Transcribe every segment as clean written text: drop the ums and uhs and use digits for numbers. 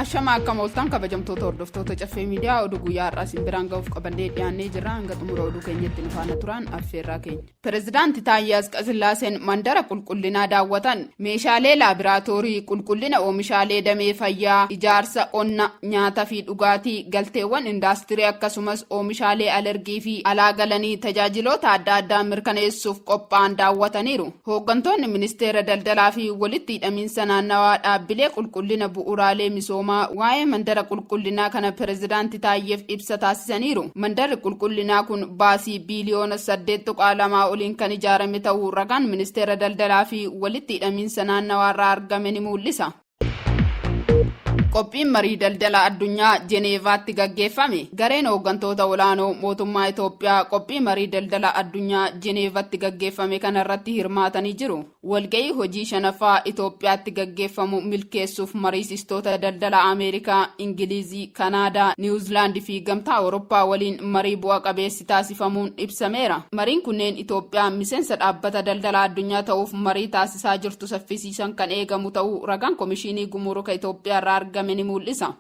Ashama akka mooltaan kabajamtoota hordoftoota caffee miidiyaa oduu guyyaa har'aa simbiraan ga'uuf qabannee dhiyaannee jirra. Hanga xumura oduu keenyatti nu faana turan affeerraa keenya. Pireezidaantii Taayyee Asqasillaaseen mandara qulqullinaa daawwatan. Meeshaalee laaboraatoorii, qulqullina oomishaalee damee fayyaa, ijaarsa qonna, nyaataa fi dhugaatii, galteewwan indaastirii akkasumas oomishaalee alergii fi alaa galanii tajaajiloota adda addaa mirkaneessuuf qophaa'an daawwataniiru. Hooggantoonni ministeera daldalaa fi walitti hidhamiinsa naannawaa dhaabbilee qulqullina bu'uuraalee misoomaa waa'ee mandara qulqullinaa kana pireezidaantii Taayyeef ibsa taasisaniiru. Mandarri qulqullinaa kun baasii biiliyoona 8.2 oliin kan ijaarame ta'uu ragaan ministeera daldalaa fi walitti hidhamiinsa naannawaarraa argame ni mul'isa. Qophiin marii daldala addunyaa Jeneevaatti gaggeeffame. Gareen hooggantoota olaanoo mootummaa Itoophiyaa qophii marii daldala addunyaa Jeneevaatti gaggeeffame kanarratti hirmaatanii jiru. Walga'ii hojii shanaffaa Itoophiyaatti gaggeeffamu milkeessuuf mariisistoota daldala Ameerikaa, Ingilizii, Kanaadaa, Niwuzilaandii fi Gamtaa Awurooppaa waliin marii bu'a qabeessi taasifamuun ibsameera. Mariin kunneen Itoophiyaa miseensa dhaabbata daldala addunyaa ta'uuf marii taasisaa jirtu saffisiisan kan eegamu ta'uu ragaan Komishinii Gumuruka Itoophiyaa irraa argame ni mul'isa.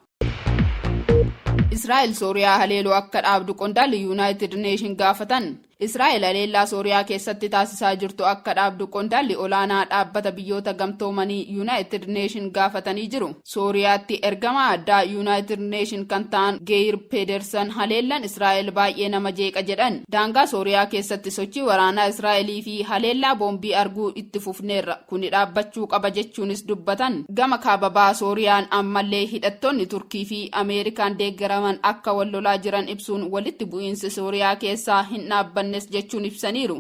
Israa'el Sooriyaa haleeluu akka dhaabdu qondaalli Yuunaayitid Neeshin gaafatan. Israa'el haleellaa Sooriyaa keessatti taasisaa jirtu akka dhaabdu qondaalli olaanaa dhaabbata biyyoota gamtoomanii Yuunaayitid Neeshin gaafatanii jiru. Sooriyaatti ergamaa addaa Yuunaayitid Neeshin kan ta'an Geir Pedersen haleellaan Israa'el baay'ee nama jeeqa jedhan. Daangaa Sooriyaa keessatti sochii waraanaa Israa'elii fi haleellaa boombii arguu itti fufneerra. Kuni dhaabbachuu qaba jechuunis dubbatan. Gama kaababaa Sooriyaan ammallee hidhattoonni Turkii fi Ameerikaan deeggaraman akka wal lolaa jiran ibsuun walitti bu'iinsi Sooriyaa keessaa hin dhaabbanne jechuun ibsaniiru.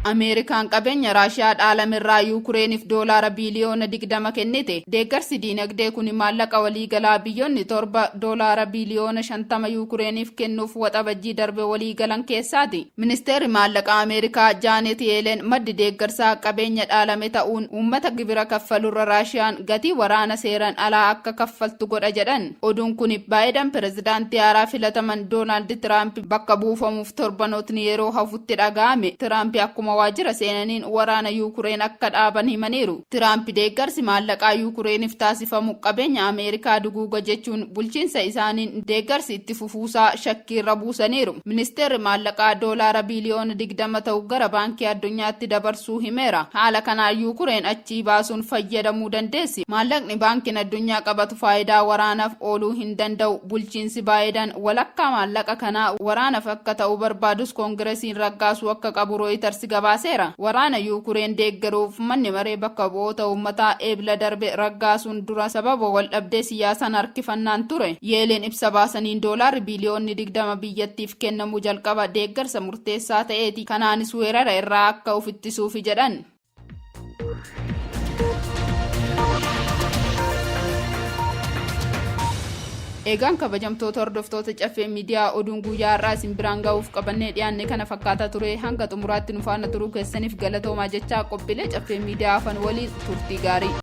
Ameerikaan qabeenya Raashiyaa dhaalamirraa Yuukireeniif doolaara biiliyoona 20 kennite. Deeggarsi diinagdee kun maallaqa waliigalaa biyyoonni 7 doolaara biiliyoona 50 Yuukireeniif kennuuf waxabajjii darbe waliigalan keessaati. Ministeerri maallaqaa Ameerikaa Jaanet Yeelen maddi deeggarsaa qabeenya dhaalame ta'uun uummata gibira kaffalurra Raashiyaan gatii waraana seeran alaa akka kaffaltu godha jedhan. Oduun kun Baayiden pireezidaantii haaraa filataman Doonaald Tiraamp bakka buufamuuf torbanootni yeroo hafutti dhaga'ame. Tiraamp akkuma waajjira seenaniin waraana Yuukireen akka dhaaban himaniiru. Tiraamp deeggarsi maallaqaa Yuukireeniif taasifamu qabeenya Ameerikaa duguuga jechuun bulchiinsa isaaniin deeggarsi itti fufuusaa shakkiirra buusaniiru. Ministeerri maallaqaa doolaara biiliyoona 20 ta'u gara baankii addunyaatti dabarsuu himeera. Haala kanaan Yuukireen achii baasuun fayyadamuu dandeessi. Maallaqni baankiin addunyaa qabatu faayidaa waraanaaf ooluu hin danda'u. Bulchiinsi Baayiden walakkaa maallaqa kanaa waraanaaf akka ta'u barbaadus koongiresiin raggaasuu akka qabu Rooyiters gabaaseera. Waraana Yuukireen deeggaruuf manni maree bakka bu'oota uummataa eebila darbe raggaasuun dura sababa wal dhabdee siyaasaan harkifannaan ture. Yeelen ibsa baasaniin doolaarri biiliyoonni 20 biyyattiif kennamuu jalqaba deeggarsa murteessaa ta'eeti. Kanaanis weerara irraa akka of ittisuufi jedhan. Eegaan kabajamtoota hordoftoota caffee miidiyaa oduun guyyaa har'aa isin biraan ga'uuf qabannee dhiyaanne kana fakkaata ture. Hanga xumuraatti nu faana turuu keessaniif galatoomaa jechaa qophiilee caffee miidiyaa afaan waliin turtii gaarii.